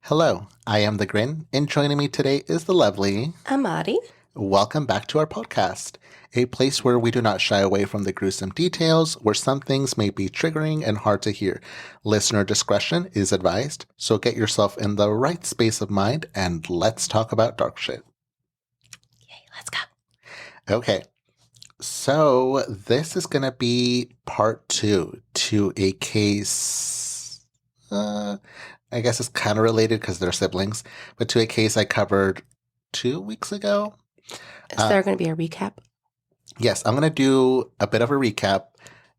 Hello, I am the Grin, and joining me today is the lovely. Amari. Welcome back to our podcast, a place where we do not shy away from the gruesome details, where some things may be triggering and hard to hear. Listener discretion is advised, so get yourself in the right space of mind and let's talk about dark shit. Yay, let's go. Okay, so this is going to be part two to a case. I guess it's kind of related because they're siblings, but to a case I covered 2 weeks ago. Is there going to be a recap? Yes, I'm going to do a bit of a recap.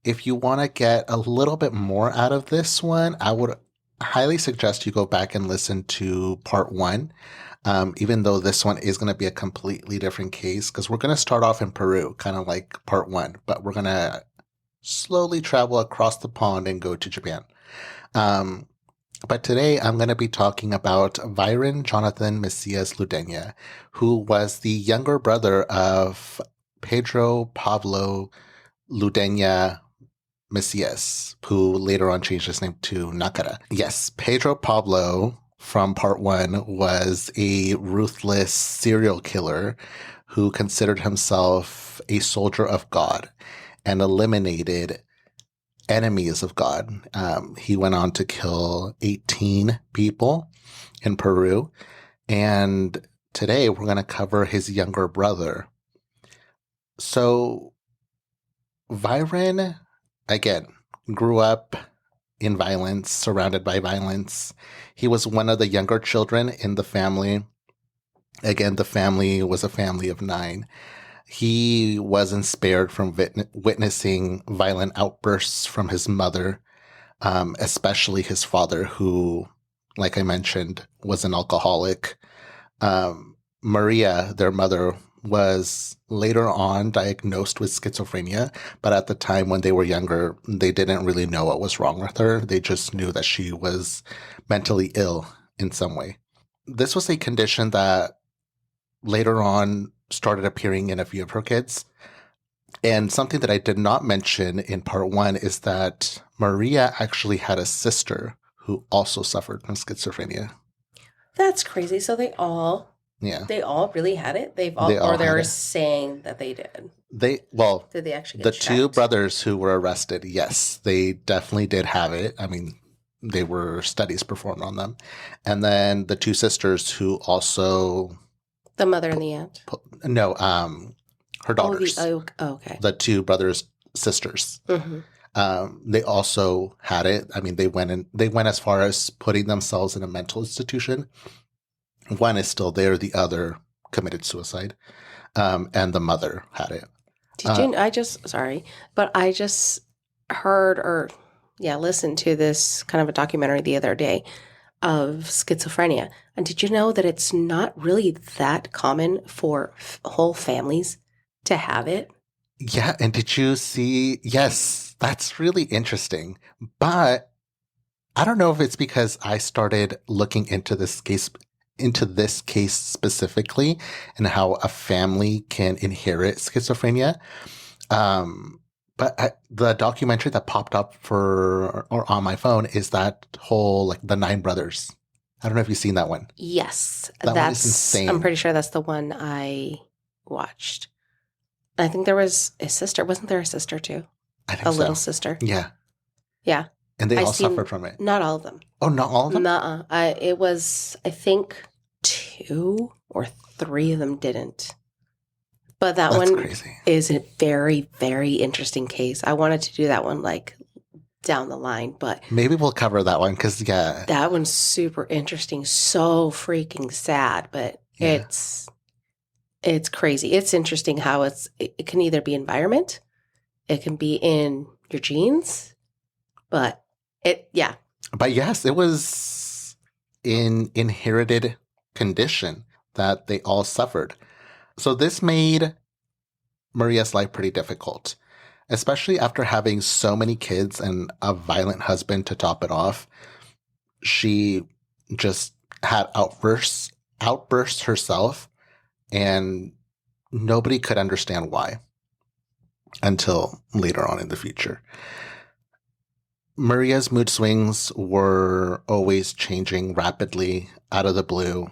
If you want to get a little bit more out of this one, I would highly suggest you go back and listen to part one, even though this one is going to be a completely different case, because we're going to start off in Peru, kind of like part one, but we're going to slowly travel across the pond and go to Japan. But today I'm going to be talking about Vayron Jonathan Macias Ludena, who was the younger brother of Pedro Pablo Ludena Macias, who later on changed his name to Nakada. Yes, Pedro Pablo from part one was a ruthless serial killer who considered himself a soldier of God and eliminated enemies of God. He went on to kill 18 people in Peru. And today we're going to cover his younger brother. So Vayron, again, grew up in violence, surrounded by violence. He was one of the younger children in the family. Again, the family was a family of 9. He wasn't spared from witnessing violent outbursts from his mother, especially his father, who, like I mentioned, was an alcoholic. Maria, their mother, was later on diagnosed with schizophrenia, but at the time when they were younger, they didn't really know what was wrong with her. They just knew that she was mentally ill in some way. This was a condition that later on started appearing in a few of her kids. And something that I did not mention in part one is that Maria actually had a sister who also suffered from schizophrenia. That's crazy. So they all really had it. They're saying that they did. Did they actually the get two checked? brothers who were arrested, yes, they definitely did have it. I mean, they were studies performed on them. And then the two sisters who also The mother and the aunt. her daughters. Okay. The two brothers' sisters. Mm-hmm. They also had it. I mean, they went as far as putting themselves in a mental institution. One is still there. The other committed suicide. And the mother had it. I just heard listened to this kind of a documentary the other day of schizophrenia. And did you know that it's not really that common for whole families to have it? Yeah. And did you see? Yes, that's really interesting. But I don't know if it's because I started looking into this case specifically and how a family can inherit schizophrenia. But the documentary that popped up on my phone is that whole, like, the 9 brothers. I don't know if you've seen that one. Yes. That one is insane. I'm pretty sure that's the one I watched. I think there was a sister. Wasn't there a sister too? I think so. Little sister. Yeah. Yeah. And they all suffered from it. Not all of them. Oh, not all of them? Nuh-uh. It was, I think, 2 or 3 of them didn't. But that's one crazy. Is a very, very interesting case. I wanted to do that one like down the line, but maybe we'll cover that one because that one's super interesting. So freaking sad, but it's crazy. It's interesting how it can either be environment, it can be in your genes, but But yes, it was an inherited condition that they all suffered. So this made Maria's life pretty difficult, especially after having so many kids and a violent husband to top it off. She just had outbursts herself, and nobody could understand why until later on in the future. Maria's mood swings were always changing rapidly out of the blue.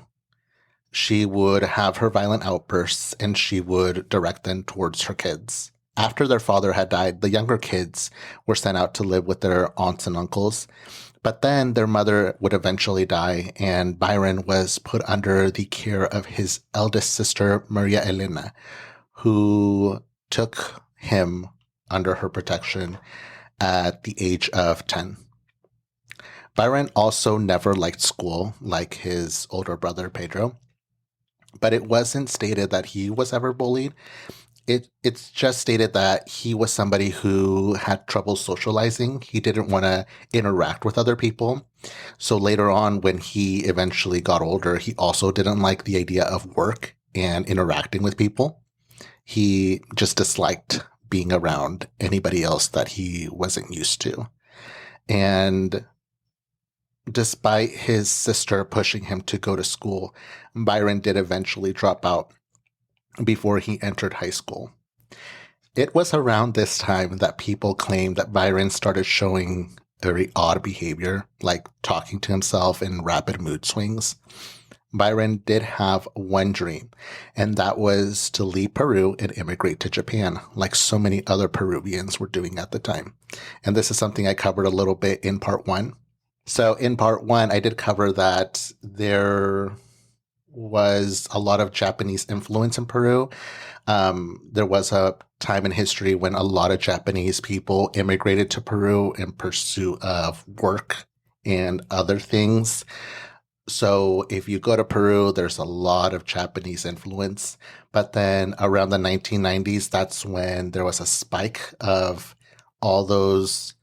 She would have her violent outbursts and she would direct them towards her kids. After their father had died, the younger kids were sent out to live with their aunts and uncles. But then their mother would eventually die, and Vayron was put under the care of his eldest sister, Maria Elena, who took him under her protection at the age of 10. Vayron also never liked school like his older brother, Pedro, but it wasn't stated that he was ever bullied. It's just stated that he was somebody who had trouble socializing. He didn't want to interact with other people. So later on, when he eventually got older, he also didn't like the idea of work and interacting with people. He just disliked being around anybody else that he wasn't used to. And despite his sister pushing him to go to school, Vayron did eventually drop out before he entered high school. It was around this time that people claimed that Vayron started showing very odd behavior, like talking to himself in rapid mood swings. Vayron did have one dream, and that was to leave Peru and immigrate to Japan, like so many other Peruvians were doing at the time. And this is something I covered a little bit in part one. So in part one, I did cover that there was a lot of Japanese influence in Peru. There was a time in history when a lot of Japanese people immigrated to Peru in pursuit of work and other things. So if you go to Peru, there's a lot of Japanese influence. But then around the 1990s, that's when there was a spike of all those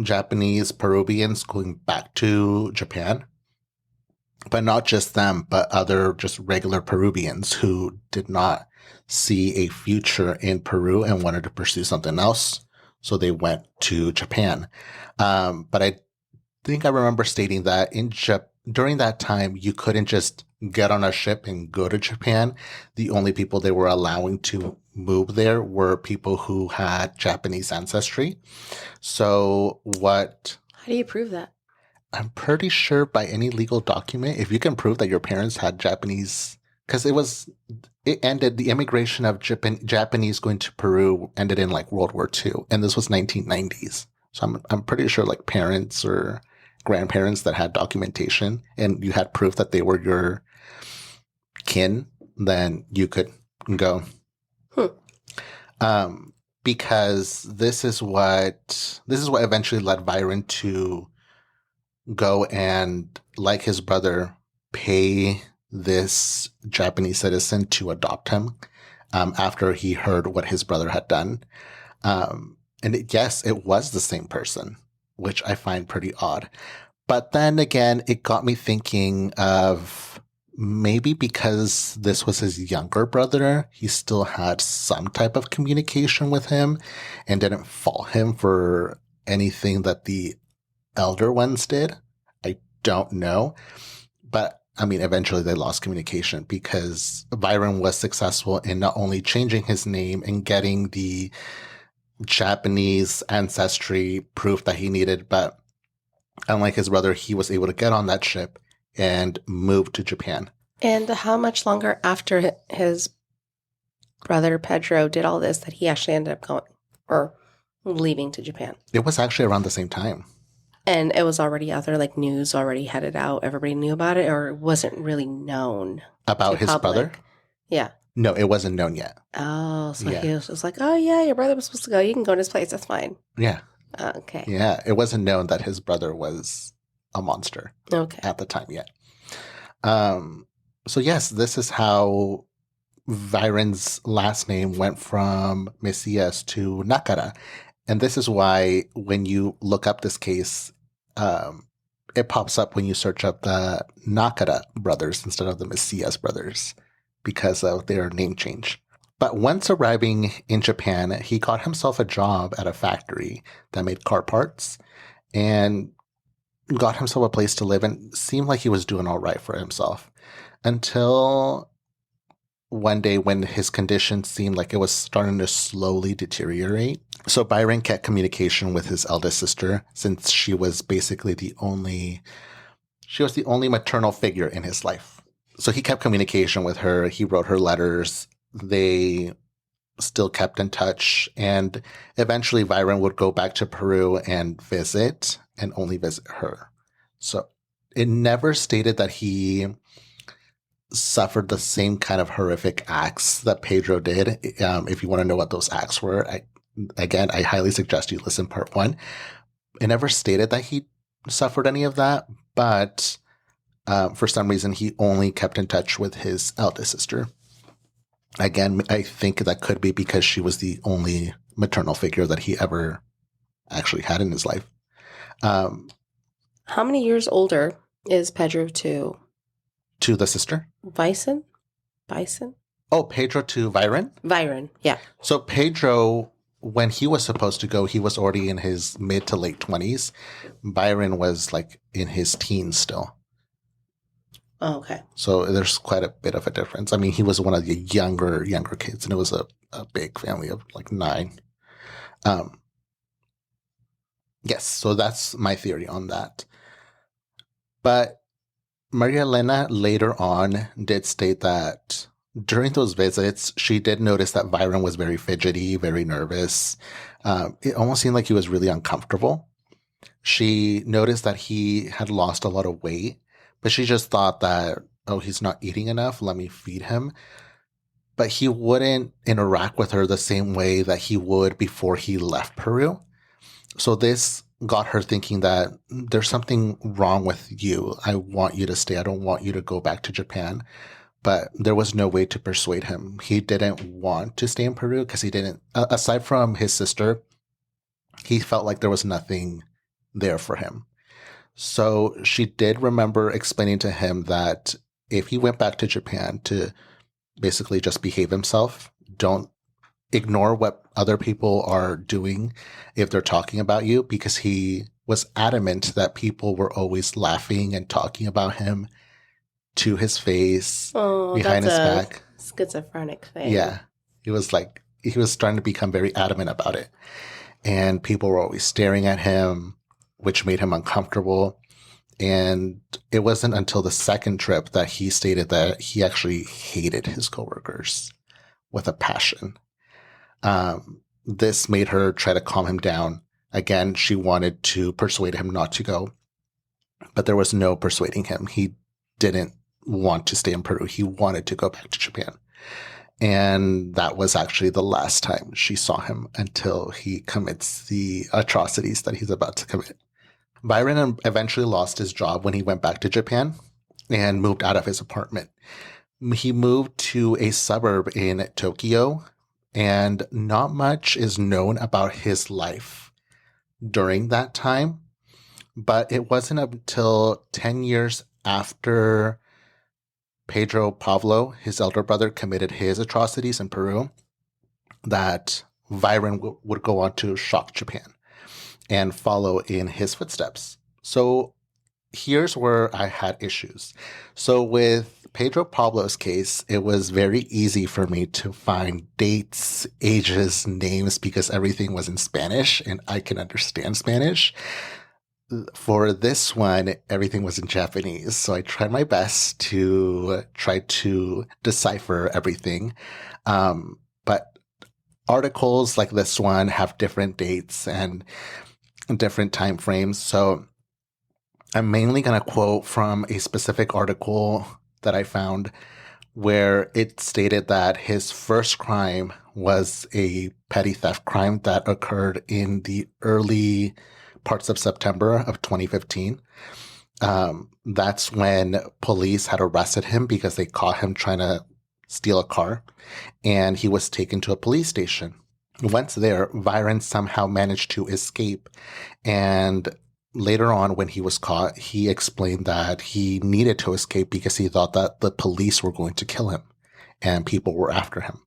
Japanese Peruvians going back to Japan. But not just them, but other just regular Peruvians who did not see a future in Peru and wanted to pursue something else. So they went to Japan. But I think I remember stating that during that time, you couldn't just get on a ship and go to Japan. The only people they were allowing to move there were people who had Japanese ancestry. So How do you prove that? I'm pretty sure by any legal document, if you can prove that your parents had Japanese, because it ended, the immigration of Japanese going to Peru ended in like World War II, and this was 1990s. So I'm pretty sure like parents or grandparents that had documentation and you had proof that they were your kin, then you could go. Because this is what eventually led Vayron to go and, like his brother, pay this Japanese citizen to adopt him after he heard what his brother had done. Yes, it was the same person, which I find pretty odd. But then again, it got me thinking of maybe because this was his younger brother, he still had some type of communication with him and didn't fault him for anything that the elder ones did. I don't know. But I mean, eventually they lost communication because Vayron was successful in not only changing his name and getting the Japanese ancestry proof that he needed, but unlike his brother, he was able to get on that ship and move to Japan. And how much longer after his brother Pedro did all this that he actually ended up going or leaving to Japan? It was actually around the same time. And it was already out there, like news already had it out. Everybody knew about it, or it wasn't really known about his public? brother? Yeah. No, it wasn't known yet. Oh, so Yeah. he was just like, oh, yeah, your brother was supposed to go. You can go to his place. That's fine. Yeah. Okay. Yeah, it wasn't known that his brother was a monster Okay. at the time yet. So yes, this is how Vayron's last name went from Messias to Nakada. And this is why when you look up this case, it pops up when you search up the Nakada brothers instead of the Messias brothers because of their name change. But once arriving in Japan, he got himself a job at a factory that made car parts and got himself a place to live and seemed like he was doing all right for himself until one day when his condition seemed like it was starting to slowly deteriorate. So Vayron kept communication with his eldest sister since she was basically the only maternal figure in his life. So he kept communication with her. He wrote her letters. They still kept in touch. And eventually Vayron would go back to Peru and visit, and only visit her. So it never stated that he suffered the same kind of horrific acts that Pedro did. If you want to know what those acts were, I highly suggest you listen part 1. It never stated that he suffered any of that, but for some reason he only kept in touch with his eldest sister. Again, I think that could be because she was the only maternal figure that he ever actually had in his life. How many years older is Pedro to the sister? Bison? Oh, Pedro to Vayron? Vayron, yeah. So Pedro, when he was supposed to go, he was already in his mid to late 20s. Vayron was like in his teens still. Oh, okay. So there's quite a bit of a difference. I mean, he was one of the younger kids, and it was a big family of like 9. Yes, so that's my theory on that. But Maria Elena later on did state that during those visits, she did notice that Vayron was very fidgety, very nervous. It almost seemed like he was really uncomfortable. She noticed that he had lost a lot of weight, but she just thought that, oh, he's not eating enough, let me feed him. But he wouldn't interact with her the same way that he would before he left Peru. So this got her thinking that there's something wrong with you. I want you to stay. I don't want you to go back to Japan. But there was no way to persuade him. He didn't want to stay in Peru because he didn't, aside from his sister, he felt like there was nothing there for him. So she did remember explaining to him that if he went back to Japan to basically just behave himself, don't ignore what other people are doing if they're talking about you, because he was adamant that people were always laughing and talking about him to his face, behind his back. Schizophrenic thing. Yeah. He was starting to become very adamant about it. And people were always staring at him, which made him uncomfortable. And it wasn't until the second trip that he stated that he actually hated his coworkers with a passion. This made her try to calm him down. Again, she wanted to persuade him not to go, but there was no persuading him. He didn't want to stay in Peru. He wanted to go back to Japan. And that was actually the last time she saw him until he commits the atrocities that he's about to commit. Vayron eventually lost his job when he went back to Japan and moved out of his apartment. He moved to a suburb in Tokyo, and not much is known about his life during that time. But it wasn't until 10 years after Pedro Pablo, his elder brother, committed his atrocities in Peru that Vayron would go on to shock Japan and follow in his footsteps. So here's where I had issues. So with Pedro Pablo's case, it was very easy for me to find dates, ages, names, because everything was in Spanish and I can understand Spanish. For this one, everything was in Japanese. So I tried my best to try to decipher everything. But articles like this one have different dates and different time frames. So I'm mainly going to quote from a specific article that I found where it stated that his first crime was a petty theft crime that occurred in the early parts of September of 2015. That's when police had arrested him because they caught him trying to steal a car, and he was taken to a police station. Once there, Vayron somehow managed to escape, and later on when he was caught, he explained that he needed to escape because he thought that the police were going to kill him and people were after him.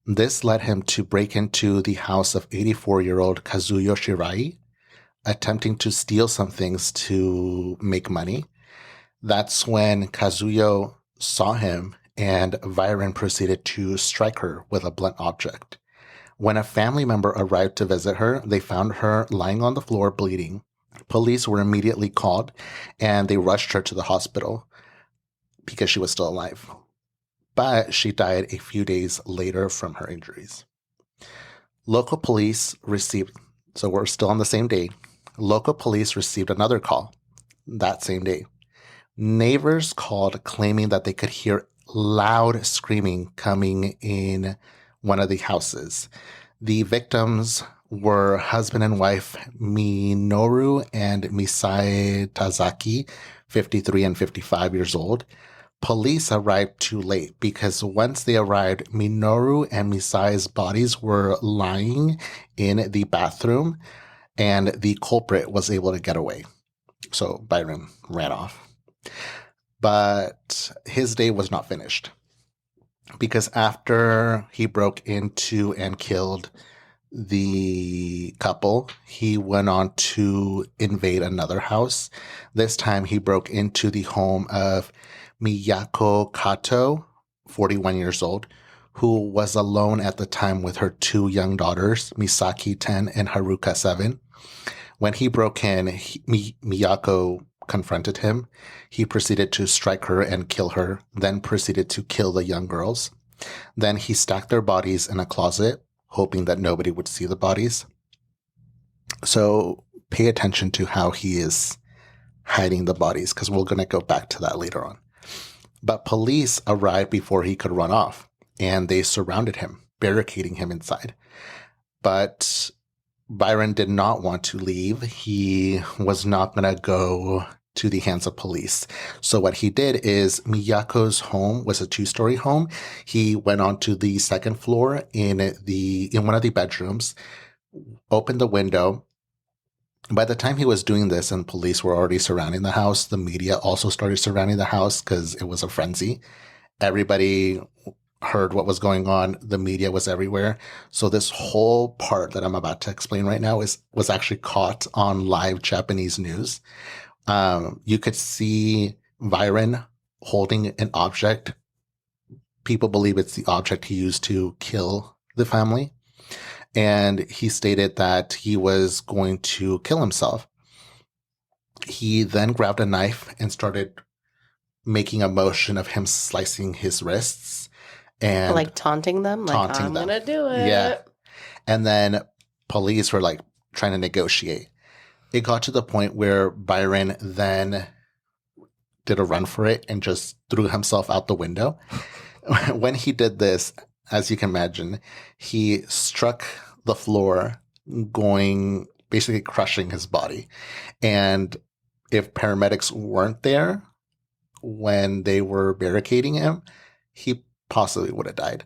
This led him to break into the house of 84-year-old Kazuyo Shirai, attempting to steal some things to make money. That's when Kazuyo saw him and Vayron proceeded to strike her with a blunt object. When a family member arrived to visit her, they found her lying on the floor bleeding. Police were immediately called, and they rushed her to the hospital because she was still alive. But she died a few days later from her injuries. Local police received, so we're still on the same day, local police received another call that same day. Neighbors called claiming that they could hear loud screaming coming in one of the houses. The victims were husband and wife Minoru and Misai Tazaki, 53 and 55 years old. Police arrived too late because once they arrived, Minoru and Misai's bodies were lying in the bathroom and the culprit was able to get away. So Vayron ran off. But his day was not finished because after he broke into and killed the couple, he went on to invade another house. This time he broke into the home of Miyako Kato, 41 years old, who was alone at the time with her two young daughters, Misaki, 10, and Haruka, 7. When he broke in, Miyako confronted him. He proceeded to strike her and kill her, then proceeded to kill the young girls. Then he stacked their bodies in a closet, hoping that nobody would see the bodies. So pay attention to how he is hiding the bodies, because we're going to go back to that later on. But police arrived before he could run off, and they surrounded him, barricading him inside. But Vayron did not want to leave. He was not going to go to the hands of police. So what he did is, Miyako's home was a 2-story home. He went onto the second floor in one of the bedrooms, opened the window. By the time he was doing this and police were already surrounding the house, the media also started surrounding the house because it was a frenzy. Everybody heard what was going on. The media was everywhere. So this whole part that I'm about to explain right now was actually caught on live Japanese news. You could see Vayron holding an object. People believe it's the object he used to kill the family. And he stated that he was going to kill himself. He then grabbed a knife and started making a motion of him slicing his wrists. And like taunting them? Like, I'm going to do it. Yeah. And then police were like trying to negotiate. It got to the point where Vayron then did a run for it and just threw himself out the window. When he did this, as you can imagine, he struck the floor, basically crushing his body. And if paramedics weren't there when they were barricading him, he possibly would have died.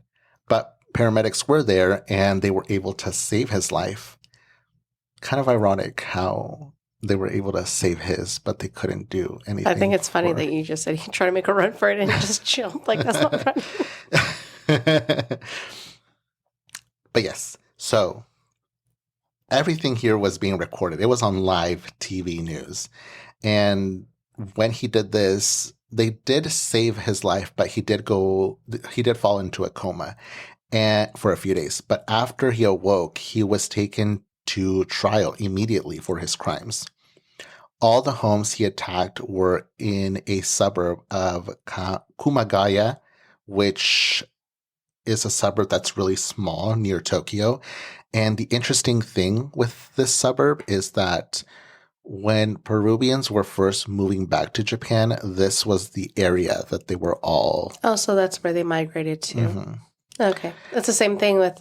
But paramedics were there and they were able to save his life. Kind of ironic how they were able to save his, but they couldn't do anything. I think it's funny that you just said he tried to make a run for it and just jumped. Like, that's not running. But yes, so everything here was being recorded. It was on live TV news. And when he did this, they did save his life, but he did fall into a coma and for a few days. But after he awoke, he was taken to trial immediately for his crimes. All the homes he attacked were in a suburb of Kumagaya, which is a suburb that's really small near Tokyo. And the interesting thing with this suburb is that when Peruvians were first moving back to Japan, this was the area that they were all... Oh, so that's where they migrated to. Mm-hmm. Okay. That's the same thing with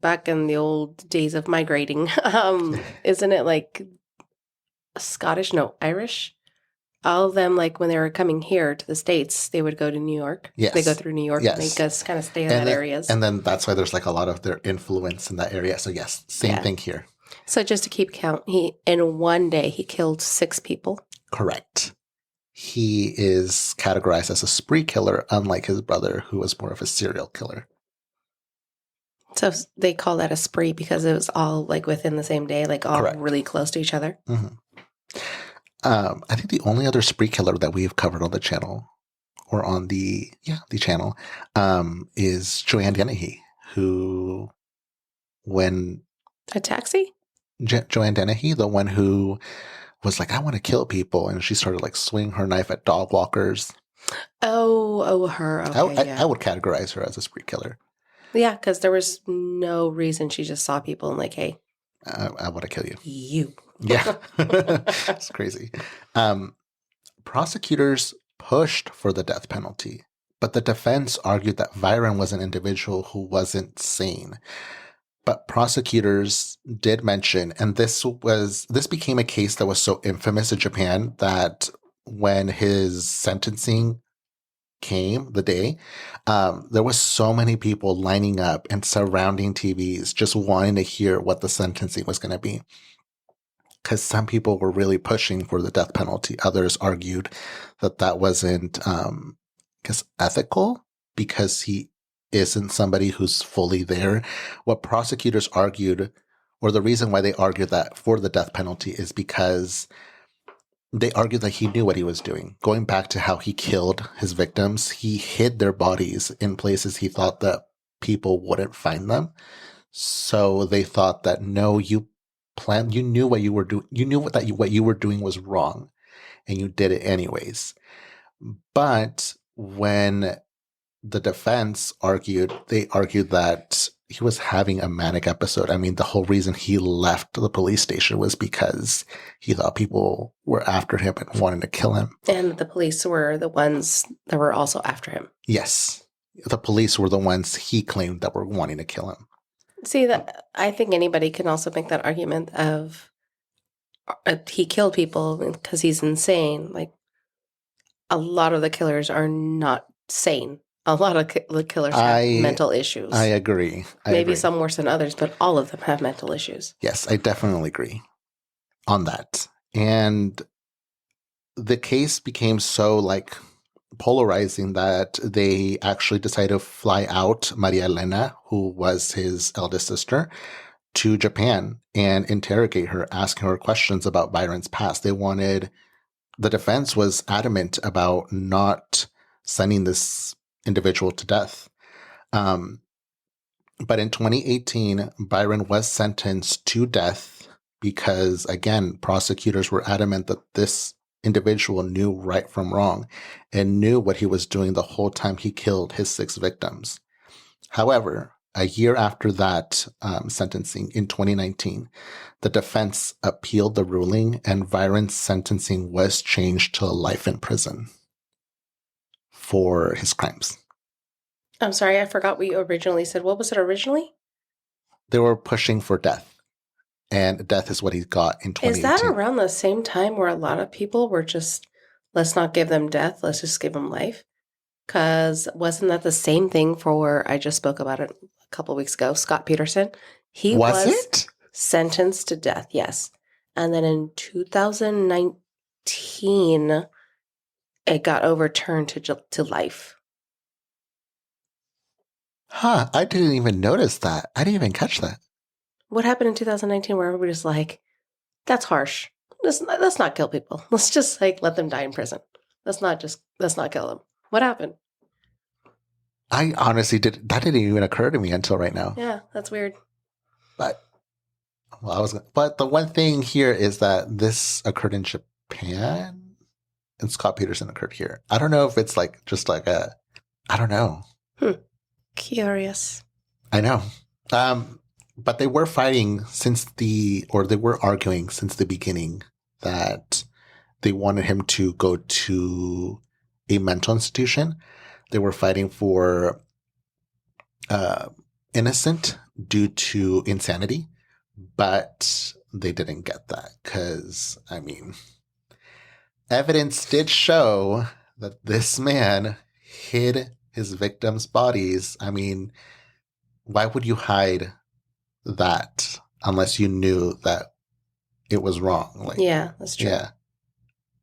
back in the old days of migrating. Isn't it like Scottish? No, Irish? All of them, like when they were coming here to the States, they would go to New York. Yes. They go through New York and they just kind of stay in that areas. And then that's why there's like a lot of their influence in that area. So yes, same thing here. So just to keep count, in one day, he killed 6 people. Correct. He is categorized as a spree killer, unlike his brother, who was more of a serial killer. So they call that a spree because it was all like within the same day, like all Correct. Really close to each other. Mm-hmm. I think the only other spree killer that we've covered on the channel or on the channel, is Joanne Dennehy, who when A taxi? Joanne Dennehy, the one who was like, I want to kill people, and she started like swinging her knife at dog walkers. Oh, her. Okay, I would categorize her as a spree killer. Yeah, because there was no reason. She just saw people and like, hey, I want to kill you. You. Yeah. It's crazy. Prosecutors pushed for the death penalty, but the defense argued that Vayron was an individual who wasn't sane. But prosecutors did mention, and this became a case that was so infamous in Japan that when his sentencing came the day, there was so many people lining up and surrounding TVs just wanting to hear what the sentencing was going to be. Because some people were really pushing for the death penalty. Others argued that wasn't ethical, because he isn't somebody who's fully there. What prosecutors argued, or the reason why they argued that for the death penalty, is because they argued that he knew what he was doing. Going back to how he killed his victims, he hid their bodies in places he thought that people wouldn't find them. So they thought that, no, you knew what you were doing. You knew what you were doing was wrong, and you did it anyways. But when the defense argued that he was having a manic episode. I mean, the whole reason he left the police station was because he thought people were after him and wanted to kill him. And the police were the ones that were also after him. Yes. The police were the ones he claimed that were wanting to kill him. See, that I think anybody can also make that argument of he killed people because he's insane. Like, a lot of the killers are not sane. A lot of the killers have mental issues. I agree. Maybe some worse than others, but all of them have mental issues. Yes, I definitely agree on that. And the case became so like polarizing that they actually decided to fly out Maria Elena, who was his eldest sister, to Japan and interrogate her, asking her questions about Vayron's past. The defense was adamant about not sending this individual to death. But in 2018, Vayron was sentenced to death because, again, prosecutors were adamant that this individual knew right from wrong and knew what he was doing the whole time he killed his 6 victims. However, a year after that sentencing in 2019, the defense appealed the ruling, and Vayron's sentencing was changed to life in prison for his crimes. I'm sorry, I forgot what you originally said. What was it originally? They were pushing for death, and death is what he got in 2018. Is that around the same time where a lot of people were just, let's not give them death, let's just give them life? Because wasn't that the same thing for, I just spoke about it a couple of weeks ago, Scott Peterson? He was sentenced to death, yes. And then in 2019, it got overturned to life. Huh, I didn't even notice that. I didn't even catch that. What happened in 2019 where everybody's like, that's harsh. Let's not kill people. Let's just like let them die in prison. Let's not kill them. What happened? I honestly that didn't even occur to me until right now. Yeah, that's weird. But the one thing here is that this occurred in Japan and Scott Peterson occurred here. I don't know if it's like just like I don't know. Curious. I know. But they were fighting they were arguing since the beginning that they wanted him to go to a mental institution. They were fighting for innocent due to insanity, but they didn't get that because, I mean, evidence did show that this man hid his victims' bodies. I mean, why would you hide that unless you knew that it was wrong? Like, yeah, that's true. Yeah,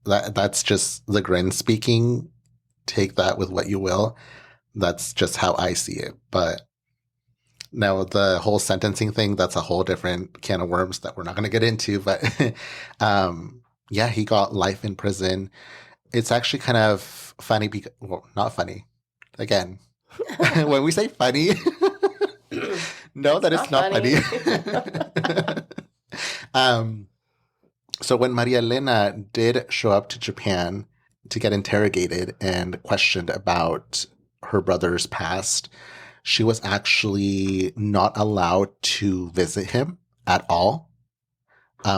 that's just the grin speaking. Take that with what you will. That's just how I see it. But now the whole sentencing thing, that's a whole different can of worms that we're not going to get into. But yeah, he got life in prison. it's actually kind of funny because, well, not funny. Again, when we say funny, no, that it's not funny. um, so when Maria Elena did show up to Japan to get interrogated and questioned about her brother's past, she was actually not allowed to visit him at all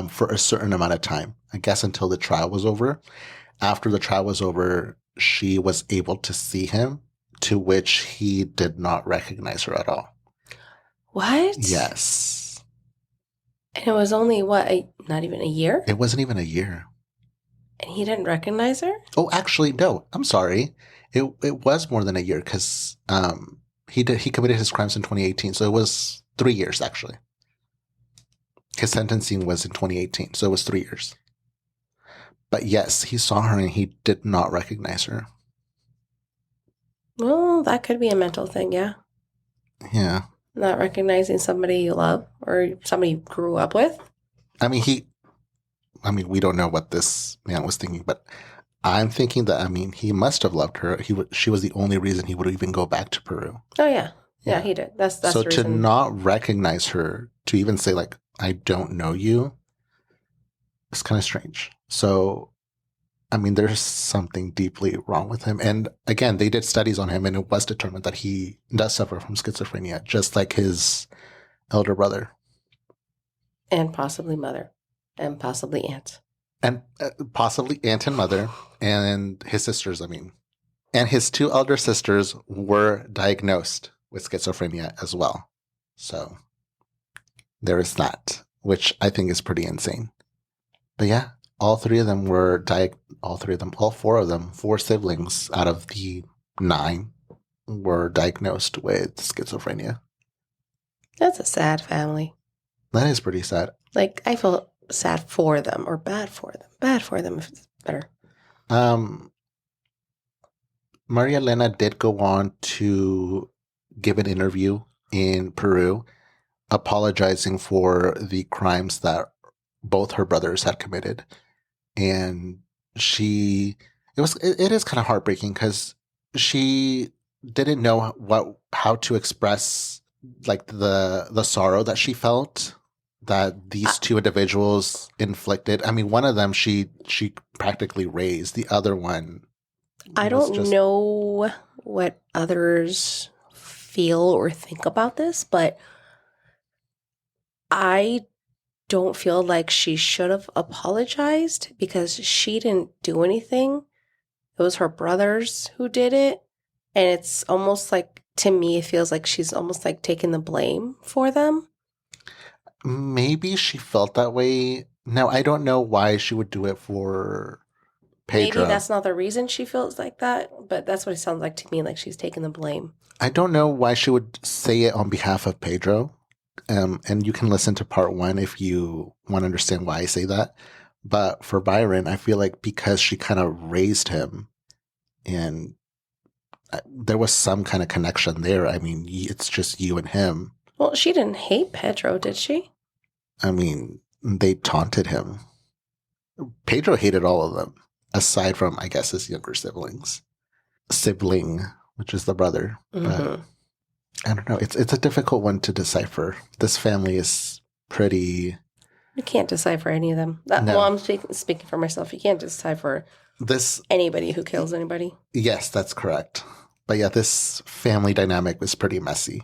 for a certain amount of time, I guess until the trial was over. After the trial was over, she was able to see him, to which he did not recognize her at all. What? Yes. And it was only, not even a year? It wasn't even a year. And he didn't recognize her? Oh, actually, no. I'm sorry. It was more than a year because he committed his crimes in 2018, so it was 3 years actually. His sentencing was in 2018, so it was 3 years. But yes, he saw her and he did not recognize her. Well, that could be a mental thing, yeah. Yeah. Not recognizing somebody you love or somebody you grew up with. I mean, we don't know what this man was thinking, but I'm thinking that, he must have loved her. She was the only reason he would even go back to Peru. Oh, yeah. Yeah, he did. That's so the reason. To not recognize her, to even say, like, I don't know you, it's kind of strange. So, there's something deeply wrong with him. And again, they did studies on him, and it was determined that he does suffer from schizophrenia, just like his elder brother. And possibly mother. And possibly aunt. And possibly aunt and mother. And his sisters, And his 2 elder sisters were diagnosed with schizophrenia as well. So there is that, which I think is pretty insane. But yeah, all 4 of them, 4 siblings out of the 9 were diagnosed with schizophrenia. That's a sad family. That is pretty sad. Like, I feel sad for them or bad for them. Bad for them if it's better. Maria Elena did go on to give an interview in Peru, apologizing for the crimes that both her brothers had committed. And it is kind of heartbreaking because she didn't know how to express like the sorrow that she felt that these 2 individuals inflicted. One of them she practically raised. The other one, I don't know what others feel or think about this, but I don't feel like she should have apologized because she didn't do anything. It was her brothers who did it. And it's almost like, to me, it feels like she's almost like taking the blame for them. Maybe she felt that way. Now, I don't know why she would do it for Pedro. Maybe that's not the reason she feels like that, but that's what it sounds like to me, like she's taking the blame. I don't know why she would say it on behalf of Pedro. And you can listen to part 1 if you want to understand why I say that. But for Vayron, I feel like because she kind of raised him and there was some kind of connection there. It's just you and him. Well, she didn't hate Pedro, did she? They taunted him. Pedro hated all of them, aside from, I guess, his younger sibling, which is the brother. Mm-hmm. But I don't know. It's a difficult one to decipher. This family is pretty... You can't decipher any of them. No. Well, I'm speaking for myself. You can't decipher anybody who kills anybody. Yes, that's correct. But yeah, this family dynamic was pretty messy.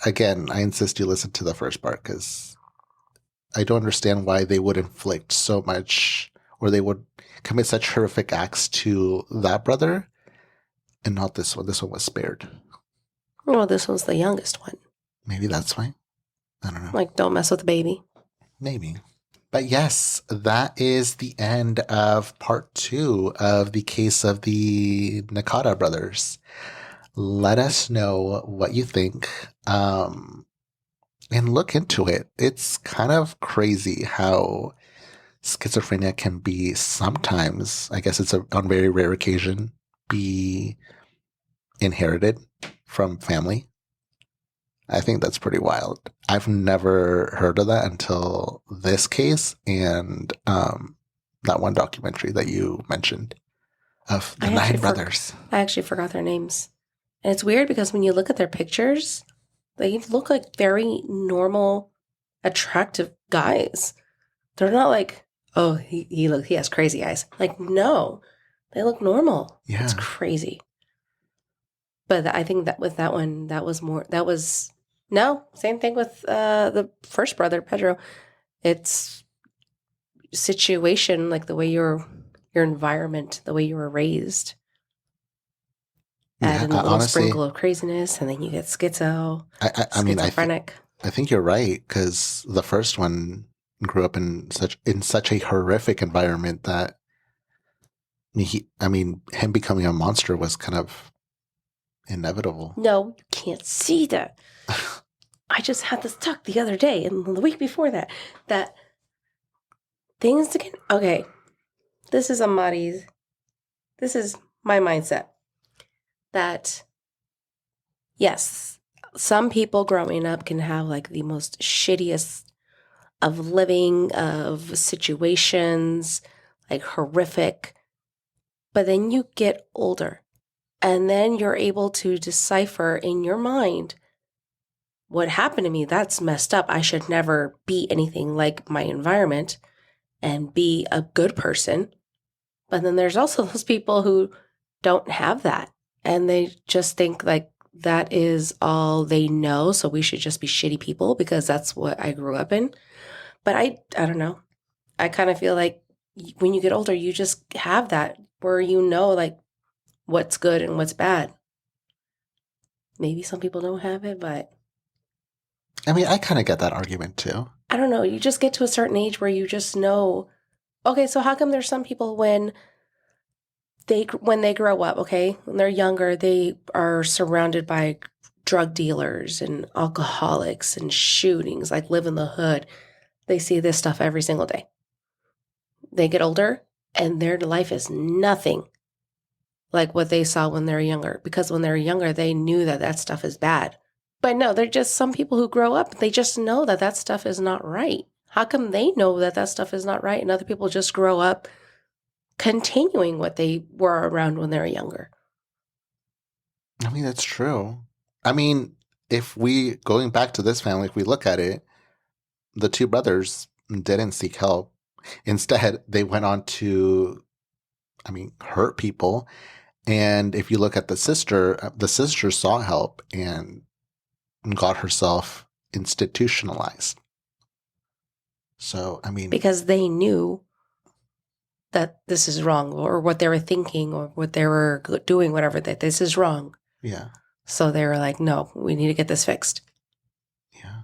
Again, I insist you listen to the first part because I don't understand why they would inflict so much, or they would commit such horrific acts to that brother and not this one. This one was spared. Well, this one's the youngest one. Maybe that's why. I don't know. Like, don't mess with the baby. Maybe. But yes, that is the end of part 2 of the case of the Nakada brothers. Let us know what you think. And look into it. It's kind of crazy how schizophrenia can be sometimes, I guess it's on very rare occasion, be inherited from family. I think that's pretty wild. I've never heard of that until this case, and that one documentary that you mentioned of the I nine actually brothers. I actually forgot their names. And it's weird because when you look at their pictures, they look like very normal, attractive guys. They're not like, oh, he has crazy eyes. Like, no, they look normal. It's Yeah. crazy. But I think that with that one, no, same thing with the first brother, Pedro. It's situation, like the way your environment, the way you were raised. Add Yeah. in a little Honestly, sprinkle of craziness, and then you get I mean, schizophrenic. I think you're right because the first one grew up in such a horrific environment that him becoming a monster was kind of inevitable. No, you can't see that. I just had this talk the other day and the week before that things to get okay. This is this is my mindset that yes, some people growing up can have like the most shittiest of living, of situations, like horrific. But then you get older and then you're able to decipher in your mind what happened to me. That's messed up. I should never be anything like my environment and be a good person. But then there's also those people who don't have that and they just think like that is all they know. So we should just be shitty people because that's what I grew up in. But I don't know. I kind of feel like when you get older, you just have that where you know like what's good and what's bad. Maybe some people don't have it, but I mean, I kind of get that argument too. I don't know. You just get to a certain age where you just know, okay, so how come there's some people when they grow up, okay, when they're younger, they are surrounded by drug dealers and alcoholics and shootings, like live in the hood. They see this stuff every single day. They get older and their life is nothing like what they saw when they're younger, because when they're younger, they knew that that stuff is bad. But no, they're just some people who grow up, they just know that that stuff is not right. How come they know that that stuff is not right and other people just grow up continuing what they were around when they were younger? I mean, that's true. I mean, if we, going back to this family, if we look at it, the two brothers didn't seek help. Instead, they went on to, hurt people. And if you look at the sister saw help and got herself institutionalized. So, I mean, Because they knew that this is wrong, or what they were thinking, or what they were doing, whatever, that this is wrong. yeah, So they were like, no, we need to get this fixed. yeah.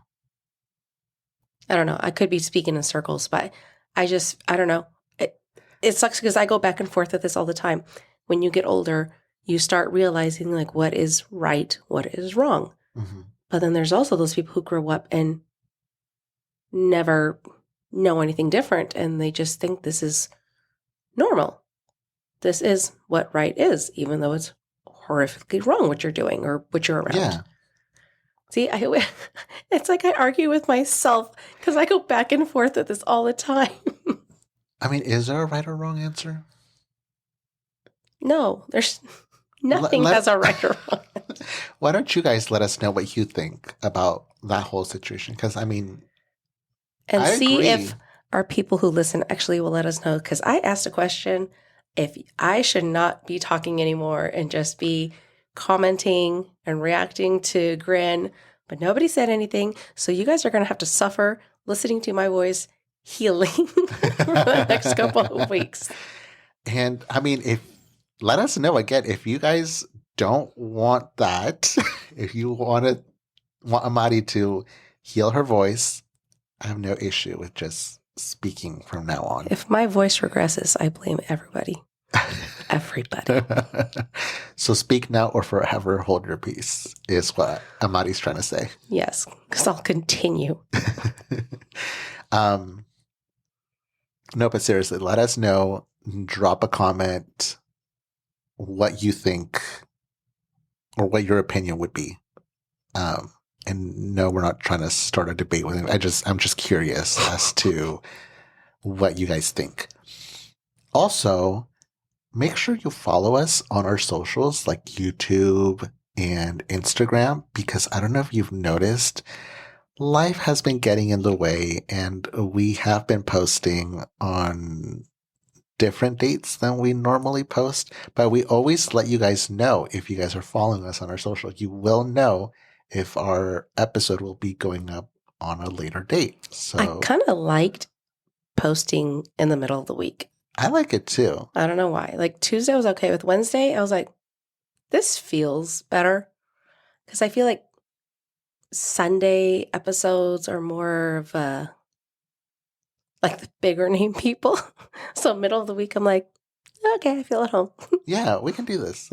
I don't know. I could be speaking in circles, but I don't know. It sucks because I go back and forth with this all the time. When you get older, you start realizing like what is right, what is wrong. Mm-hmm. But then there's also those people who grow up and never know anything different, and they just think this is normal. This is what right is, even though it's horrifically wrong what you're doing or what you're around. Yeah. See, it's like I argue with myself because I go back and forth with this all the time. I mean, is there a right or wrong answer? No, there's nothing has a right or wrong. Why don't you guys let us know what you think about that whole situation? Because, And I see agree. if our people who listen actually will let us know. Because I asked a question if I should not be talking anymore and just be commenting and reacting to Grin, but nobody said anything. So you guys are going to have to suffer listening to my voice healing for the next couple of weeks. And I mean, let us know again if you guys don't want that. If you want Amadi to heal her voice, I have no issue with just speaking from now on. If my voice regresses, I blame everybody. Everybody. So speak now or forever hold your peace is what Amadi's trying to say. Yes, because I'll continue. No, but seriously, let us know. Drop a comment what you think or what your opinion would be. And no, we're not trying to start a debate with him. I'm just curious as to what you guys think. Also, make sure you follow us on our socials like YouTube and Instagram, because I don't know if you've noticed, life has been getting in the way and we have been posting on different dates than we normally post, but we always let you guys know if you guys are following us on our social. You will know if our episode will be going up on a later date. I So kind of liked posting in the middle of the week. I like it too. I don't know why. Like Tuesday was okay. With Wednesday, I was like, this feels better. Because I feel like Sunday episodes are more of like the bigger name people. So middle of the week, I'm like, okay, I feel at home. Yeah, we can do this.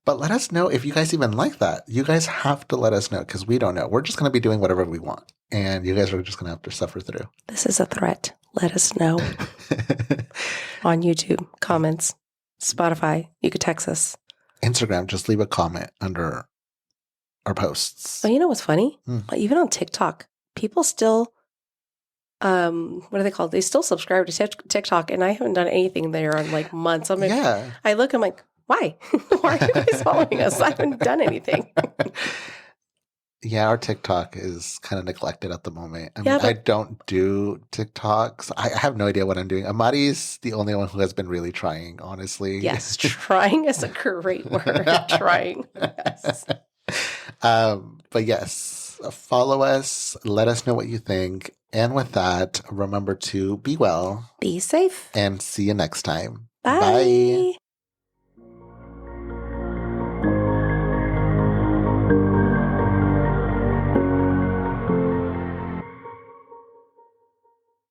But let us know if you guys even like that. You guys have to let us know because we don't know. We're just going to be doing whatever we want. And you guys are just going to have to suffer through. This is a threat. Let us know on YouTube, comments, Spotify. You could text us. Instagram, just leave a comment under our posts. Oh, you know what's funny? Hmm. Even on TikTok, people still, what are they called? They still subscribe to TikTok, and I haven't done anything there on like months. I'm like, Yeah. I look, I'm like, why? Why are you guys following us? I haven't done anything. Yeah, our TikTok is kind of neglected at the moment. I mean, Yeah, but- I don't do TikToks. I have no idea what I'm doing. Amari's the only one who has been really trying, honestly. Yes, trying is a great word. Trying. Yes. But yes, follow us. Let us know what you think. And with that, remember to be well Be safe. and see you next time. Bye.